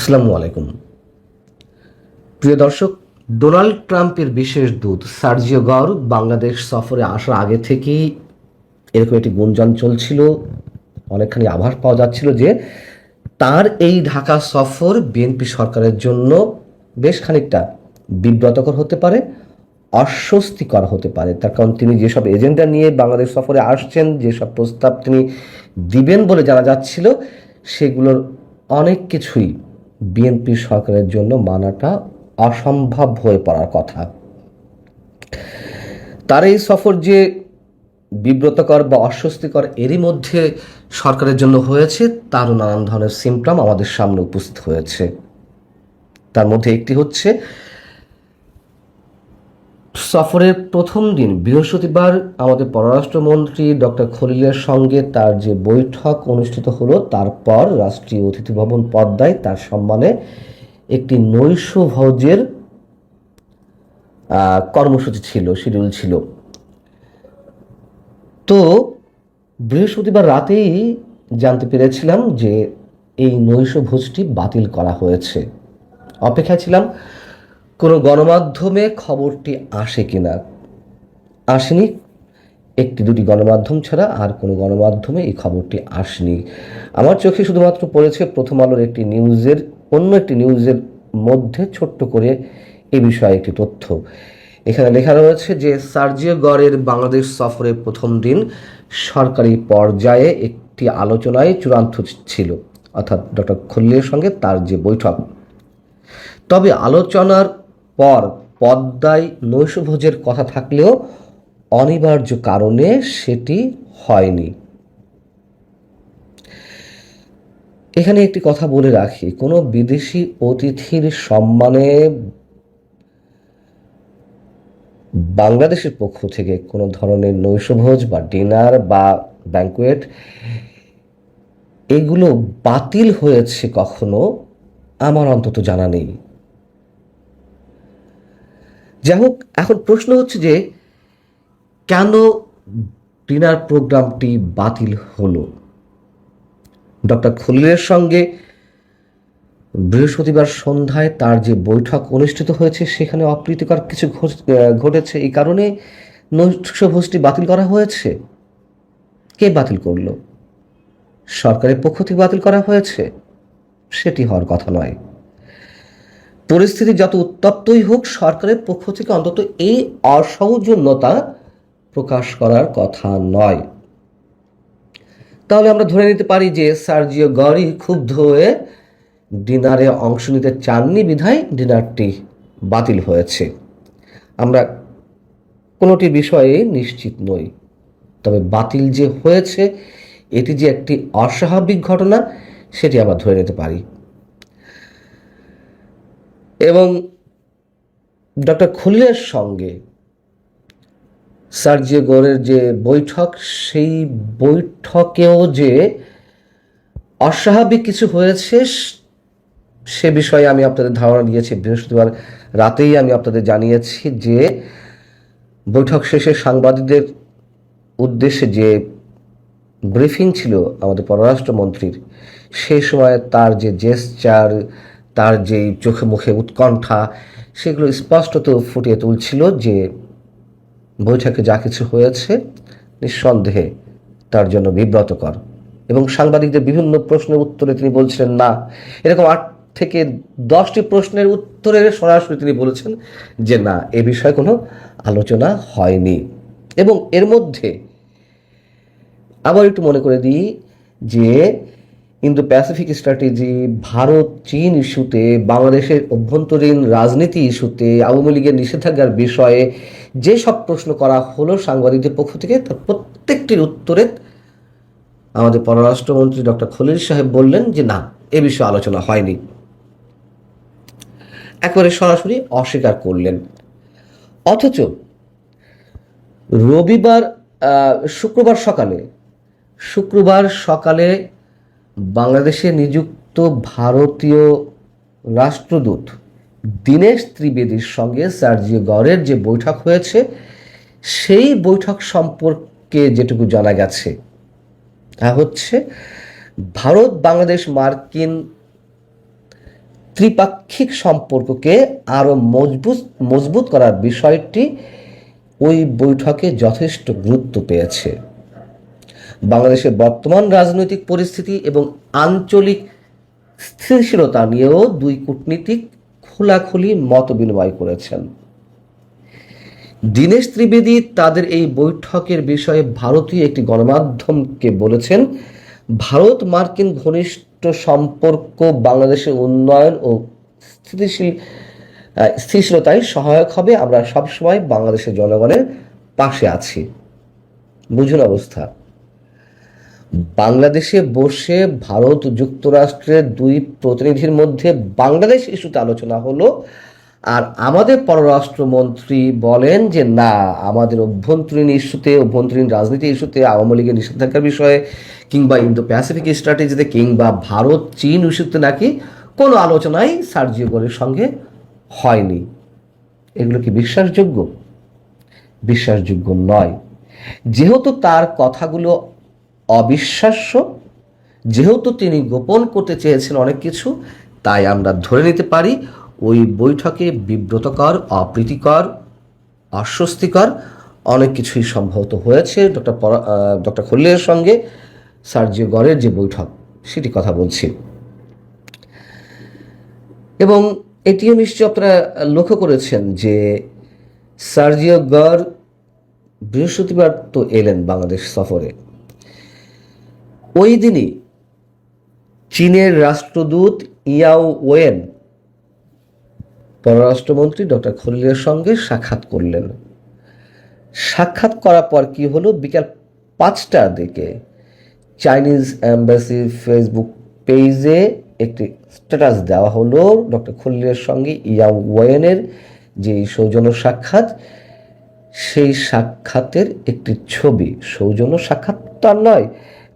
আসসালামু আলাইকুম। প্রিয় দর্শক, ডোনাল্ড ট্রাম্পের বিশেষ দূত সার্জিও গর বাংলাদেশ সফরে আসার আগে থেকেই এরকম একটি গুঞ্জন চলছিল, অনেকখানি আভাস পাওয়া যাচ্ছিল যে তার এই ঢাকা সফর বিএনপি সরকারের জন্য বেশ খানিকটা বিব্রতকর হতে পারে, অস্বস্তিকর হতে পারে। তার কারণ তিনি যেসব এজেন্ডা নিয়ে বাংলাদেশ সফরে আসছেন, যেসব প্রস্তাব তিনি দিবেন বলে জানা যাচ্ছিল, সেগুলোর অনেক কিছুই বিএনপি সরকারের জন্য মানাটা অসম্ভব হয়ে পড়ার কথা। তার এই সফর যে বিব্রতকর বা অস্বস্তিকর এরই মধ্যে সরকারের জন্য হয়েছে, তারও নানান ধরনের সিমটম আমাদের সামনে উপস্থিত হয়েছে। তার মধ্যে একটি হচ্ছে, সফরের প্রথম দিন বৃহস্পতিবার আমাদের পররাষ্ট্রমন্ত্রী ডক্টর খলিলের সঙ্গে তার যে বৈঠক অনুষ্ঠিত হলো, তারপর রাষ্ট্রীয় অতিথি ভবন পদ্মায় তার সম্মানে একটি নৈশভোজের কর্মসূচি ছিল, শিডিউল ছিল। তো বৃহস্পতিবার রাতেই জানতে পেরেছিলাম যে এই নৈশভোজটি বাতিল করা হয়েছে। অপেক্ষায় ছিলাম কোনো গণমাধ্যমে খবরটি আসে কিনা। আসেনি। একটি দুটি গণমাধ্যম ছাড়া আর কোনো গণমাধ্যমে এই খবরটি আসেনি। আমার চোখে শুধুমাত্র পড়েছে প্রথম আলোর একটি নিউজের, অন্য একটি নিউজের মধ্যে ছোট্ট করে এ বিষয়ে একটি তথ্য। এখানে লেখা রয়েছে যে সার্জিও গরের বাংলাদেশ সফরের প্রথম দিন সরকারি পর্যায়ে একটি আলোচনায় চূড়ান্ত ছিল, অর্থাৎ ডক্টর খলিলের সঙ্গে তার যে বৈঠক। তবে আলোচনার পর পদ্মায় নৈশভোজের কথা থাকলেও অনিবার্য কারণে সেটি হয়নি। এখানে একটি কথা বলে রাখি, কোনো বিদেশি অতিথির সম্মানে বাংলাদেশের পক্ষ থেকে কোনো ধরনের নৈশভোজ বা ডিনার বা ব্যাঙ্কুয়েট এগুলো বাতিল হয়েছে কখনো আমার অন্তত জানা নেই। যাই হোক, এখন প্রশ্ন হচ্ছে যে কেন ডিনার প্রোগ্রামটি বাতিল হলো। ডক্টর খলিলের সঙ্গে বৃহস্পতিবার সন্ধ্যায় তার যে বৈঠক অনুষ্ঠিত হয়েছে, সেখানে অপ্রীতিকর কিছু ঘটেছে, এই কারণে নৈশভোজটি বাতিল করা হয়েছে। কে বাতিল করলো? সরকারের পক্ষ থেকে বাতিল করা হয়েছে? সেটি হওয়ার কথা নয়। পরিস্থিতি যত উত্তপ্তই হোক, সরকারের পক্ষ থেকে অন্তত এই অসৌজন্যতা প্রকাশ করার কথা নয়। তাহলে আমরা ধরে নিতে পারি যে সার্জিও গরি ক্ষুব্ধ হয়ে ডিনারে অংশ নিতে চাননি বিধায় ডিনারটি বাতিল হয়েছে। আমরা কোনোটি বিষয়ে নিশ্চিত নই, তবে বাতিল যে হয়েছে এটি যে একটি অস্বাভাবিক ঘটনা সেটি আমরা ধরে নিতে পারি। এবং ডক্টর খলিলের সঙ্গে সার্জিও গোরের যে বৈঠক, সেই বৈঠকেও যে অস্বাভাবিক কিছু হয়েছে সে বিষয়ে আমি আপনাদের ধারণা দিয়েছি। বৃহস্পতিবার রাতেই আমি আপনাদের জানিয়েছি যে বৈঠক শেষে সাংবাদিকদের উদ্দেশ্যে যে ব্রিফিং ছিল আমাদের পররাষ্ট্রমন্ত্রীর, সেই সময় তার যে জেস্চার, তার যে চোখে মুখে উৎকণ্ঠা, সেগুলো স্পষ্টত ফুটিয়ে তুলছিল যে বৈঠকে যা কিছু হয়েছে নিঃসন্দেহে তার জন্য বিব্রতকর। এবং সাংবাদিকদের বিভিন্ন প্রশ্নের উত্তরে তিনি বলছিলেন না, এরকম 8 থেকে 10টি প্রশ্নের উত্তরে সরাসরি তিনি বলেছেন যে না, এ বিষয়ে কোনো আলোচনা হয়নি। এবং এর মধ্যে আবার একটু মনে করে দিই যে ইন্দো প্যাসিফিক স্ট্র্যাটেজি, ভারত চীন ইস্যুতে, বাংলাদেশের অভ্যন্তরীণ রাজনীতি ইস্যুতে, আওয়ামী লীগের নিষেধাজ্ঞার বিষয়ে যে সব প্রশ্ন করা হলো সাংবাদিকদের পক্ষ থেকে, তার প্রত্যেকটির উত্তরে আমাদের পররাষ্ট্রমন্ত্রী ডক্টর খলিল সাহেব বললেন যে না, এ বিষয়ে আলোচনা হয়নি। একেবারে সরাসরি অস্বীকার করলেন। অথচ শুক্রবার সকালে বাংলাদেশে নিযুক্ত ভারতীয় রাষ্ট্রদূত দীনেশ ত্রিবেদীর সঙ্গে সার্জিও গরের যে বৈঠক হয়েছে, সেই বৈঠক সম্পর্কে যেটুকু জানা গেছে তা হচ্ছে ভারত, বাংলাদেশ, মার্কিন ত্রিপাক্ষিক সম্পর্ককে আরও মজবুত করার বিষয়টি ওই বৈঠকে যথেষ্ট গুরুত্ব পেয়েছে। বাংলাদেশের বর্তমান রাজনৈতিক পরিস্থিতি এবং আঞ্চলিক স্থিতিশীলতা নিয়েও দুই কূটনীতিক খোলাখুলি মত বিনিময় করেছেন। দীনেশ ত্রিবেদী তাদের এই বৈঠকের বিষয়ে ভারতীয় একটি গণমাধ্যমকে বলেছেন, ভারত মার্কিন ঘনিষ্ঠ সম্পর্ক বাংলাদেশের উন্নয়ন ও স্থিতিশীলতায় সহায়ক হবে। আমরা সবসময় বাংলাদেশের জনগণের পাশে আছি। বুঝুন অবস্থা। বাংলাদেশে বসে ভারত যুক্তরাষ্ট্রের দুই প্রতিনিধির মধ্যে বাংলাদেশ ইস্যুতে আলোচনা হলো, আর আমাদের পররাষ্ট্রমন্ত্রী বলেন যে না, আমাদের অভ্যন্তরীণ রাজনীতি ইস্যুতে, আওয়ামী লীগের নিষেধাজ্ঞার বিষয়ে কিংবা ইন্দো প্যাসিফিক স্ট্র্যাটেজিতে কিংবা ভারত চীন ইস্যুতে নাকি কোনো আলোচনাই সার্জিও গোরের সঙ্গে হয়নি। এগুলো কি বিশ্বাসযোগ্য? বিশ্বাসযোগ্য নয়। যেহেতু তার কথাগুলো অবিশ্বাস্য, যেহেতু তিনি গোপন করতে চেয়েছেন অনেক কিছু, তাই আমরা ধরে নিতে পারি ওই বৈঠকে বিব্রতকর, অপ্রীতিকর, অস্বস্তিকর অনেক কিছুই সম্ভবত হয়েছে। ডক্টর খলিলের সঙ্গে সার্জিও গরের যে বৈঠক, সেটি কথা বলছি। এবং এটিও নিশ্চয় আপনারা লক্ষ্য করেছেন যে সার্জিও গর বৃহস্পতিবার তো এলেন বাংলাদেশ সফরে। ওই দিনই চীনের রাষ্ট্রদূত ইয়াও ওয়েন পররাষ্ট্রমন্ত্রী ডক্টর খলিলের সঙ্গে সাক্ষাৎ করলেন। সাক্ষাৎ করার পর কি হলো, বিকাল 5টার দিকে চাইনিজ এম্বাসির ফেসবুক পেজে একটি স্ট্যাটাস দেওয়া হলো ডক্টর খলিলের সঙ্গে ইয়াও ওয়েনের যে সৌজন্য সাক্ষাৎ, সেই সাক্ষাতের একটি ছবি। সৌজন্য সাক্ষাৎ তো আর নয়,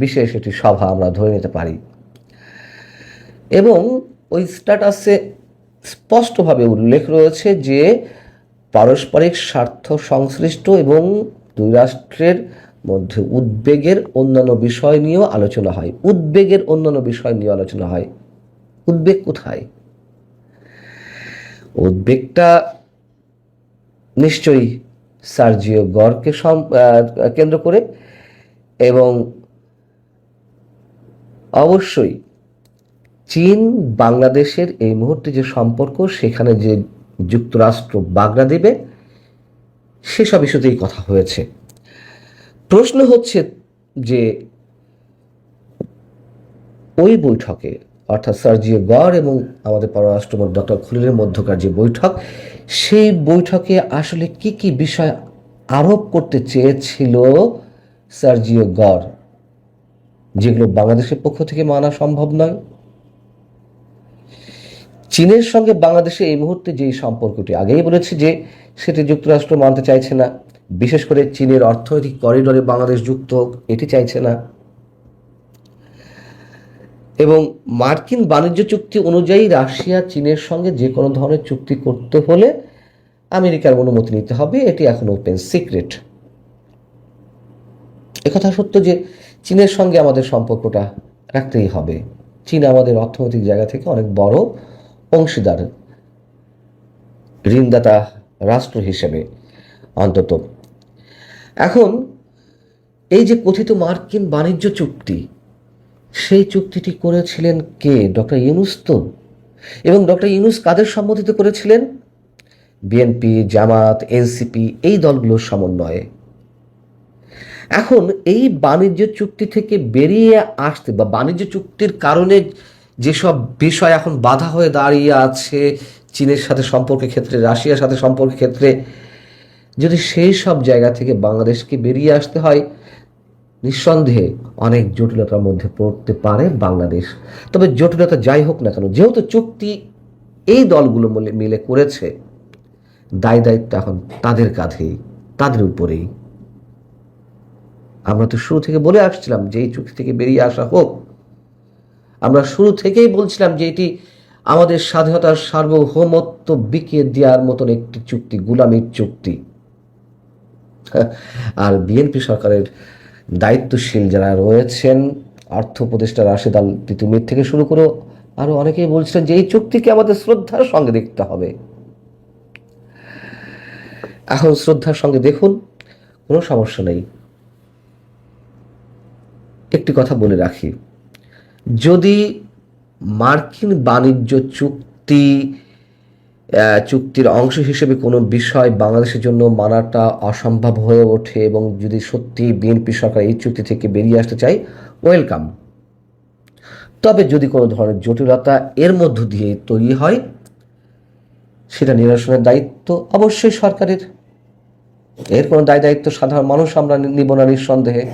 বিশেষ একটি সভা আমরা ধরে নিতে পারি। এবং ওই স্ট্যাটাসে স্পষ্টভাবে উল্লেখ রয়েছে যে পারস্পরিক স্বার্থ সংশ্লিষ্ট এবং দুই রাষ্ট্রের মধ্যে উদ্বেগের অন্যান্য বিষয় নিয়েও আলোচনা হয়। উদ্বেগ কোথায়? উদ্বেগটা নিশ্চয়ই সার্জিও গরকে কেন্দ্র করে, এবং অবশ্যই চীন বাংলাদেশের এই মুহূর্তে যে সম্পর্ক, সেখানে যে যুক্তরাষ্ট্র বাগড়া দেবে, সেসব ইস্যুতেই কথা হয়েছে। প্রশ্ন হচ্ছে যে ওই বৈঠকে, অর্থাৎ সার্জিও গর এবং আমাদের পররাষ্ট্রমন্ত্রী ডক্টর খলিলের মধ্যকার যে বৈঠক, সেই বৈঠকে আসলে কি কি বিষয় আরোপ করতে চেয়েছিল সার্জিও গর, যেগুলো বাংলাদেশের পক্ষ থেকে মানা সম্ভব নয়। চীনের সঙ্গে বাংলাদেশে এই মুহূর্তে যেই সম্পর্কটি, আগেই বলেছি যে সেটি যুক্তরাষ্ট্র মানতে চাইছে না। বিশেষ করে চীনের অর্থনৈতিক করিডোরে বাংলাদেশ যুক্ত হোক, এটি চাইছে না। এবং মার্কিন বাণিজ্য চুক্তি অনুযায়ী রাশিয়া চীনের সঙ্গে যে কোনো ধরনের চুক্তি করতে হলে আমেরিকার অনুমতি নিতে হবে, এটি এখন ওপেন সিক্রেট। একথা সত্য যে চীনের সঙ্গে আমাদের সম্পর্কটা রাখতেই হবে। চীন আমাদের অর্থনৈতিক জায়গা থেকে অনেক বড় অংশীদার, ঋণদাতা রাষ্ট্র হিসেবে অন্তত। এখন এই যে কথিত মার্কিন বাণিজ্য চুক্তি, সেই চুক্তিটি করেছিলেন কে? ডক্টর ইউনূস তো। এবং ডক্টর ইউনূস কাদের সম্মতিতে করেছিলেন? বিএনপি, জামাত, এনসিপি, এই দলগুলোর সমন্বয়ে। এখন এই বাণিজ্য চুক্তি থেকে বেরিয়ে আসতে, বা বাণিজ্য চুক্তির কারণে যেসব বিষয় এখন বাধা হয়ে দাঁড়িয়ে আছে চীনের সাথে সম্পর্কের ক্ষেত্রে, রাশিয়ার সাথে সম্পর্কের ক্ষেত্রে, যদি সেই সব জায়গা থেকে বাংলাদেশকে বেরিয়ে আসতে হয়, নিঃসন্দেহে অনেক জটিলতার মধ্যে পড়তে পারে বাংলাদেশ। তবে জটিলতা যাই হোক না কেন, যেহেতু চুক্তি এই দলগুলো মিলে করেছে, দায়িত্ব এখন তাদের কাঁধেই, তাদের উপরেই। আমরা তো শুরু থেকে বলে আসছিলাম যে এই চুক্তি থেকে বেরিয়ে আসা হোক। আমরা শুরু থেকেই বলছিলাম যে এটি আমাদের স্বাধীনতার সার্বভৌমত্ব বিকিয়ে দেওয়ার মতন একটি চুক্তি, গোলামির চুক্তি। আর বিএনপি সরকারের দায়িত্বশীল যারা রয়েছেন, অর্থ উপদেষ্টা রাশেদ আল তিতুমির থেকে শুরু করে আরো অনেকেই বলছিলেন যে এই চুক্তিকে আমাদের শ্রদ্ধার সঙ্গে দেখতে হবে। এখন শ্রদ্ধার সঙ্গে দেখুন, কোনো সমস্যা নেই। একটি কথা বলে রাখি, যদি মার্কিন বাণিজ্য চুক্তির অংশ হিসেবে কোনো বিষয় বাংলাদেশের জন্য মানাটা অসম্ভব হয়ে ওঠে এবং যদি সত্যি বিএনপি সরকার এই চুক্তি থেকে বেরিয়ে আসতে চায়, ওয়েলকাম। তবে যদি কোনো ধরনের জটিলতা এর মধ্য দিয়ে তৈরি হয়, সেটা নিরসনের দায়িত্ব অবশ্যই সরকারের। এর কোনো দায়িত্ব সাধারণ মানুষ আমরা নিব না নিঃসন্দেহে।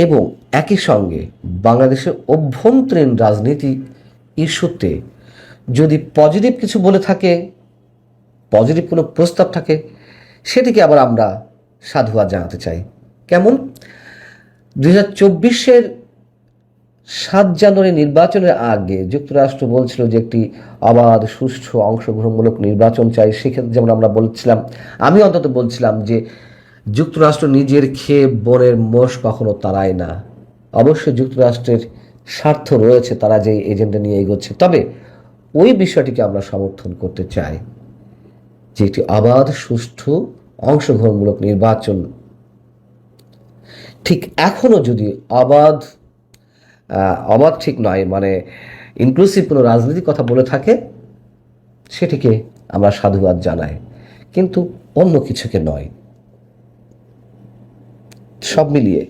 এবং একই সঙ্গে বাংলাদেশের অভ্যন্তরীণ রাজনীতি ইস্যুতে যদি পজিটিভ কিছু বলে থাকে, পজিটিভ কোনো প্রস্তাব থাকে, সেটিকে আবার আমরা সাধুবাদ জানাতে চাই। কেমন? 2024-এর 7 জানুয়ারি নির্বাচনের আগে যুক্তরাষ্ট্র বলছিল যে একটি অবাধ, সুষ্ঠু, অংশগ্রহণমূলক নির্বাচন চাই। সেক্ষেত্রে যেমন আমরা বলছিলাম, আমি অন্তত বলছিলাম যে যুক্তরাষ্ট্র নিজের খেয়ে বনের মোষ কখনো তাড়ায় না। অবশ্যই যুক্তরাষ্ট্রের স্বার্থ রয়েছে, তারা যে এজেন্ডা নিয়ে এগোচ্ছে। তবে ওই বিষয়টিকে আমরা সমর্থন করতে চাই যে একটি অবাধ, সুষ্ঠু, অংশগ্রহণমূলক নির্বাচন ঠিক এখনো যদি অবাধ ঠিক নয়, মানে ইনক্লুসিভ কোনো রাজনীতির কথা বলে থাকে, সেটিকে আমরা সাধুবাদ জানাই, কিন্তু অন্য কিছুকে নয়। সব মিলিয়ে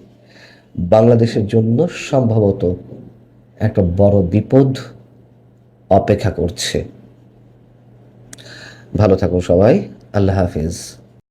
বাংলাদেশের জন্য সম্ভবত একটা বড় বিপদ অপেক্ষা করছে। ভালো থাকুন সবাই। আল্লাহ হাফিজ।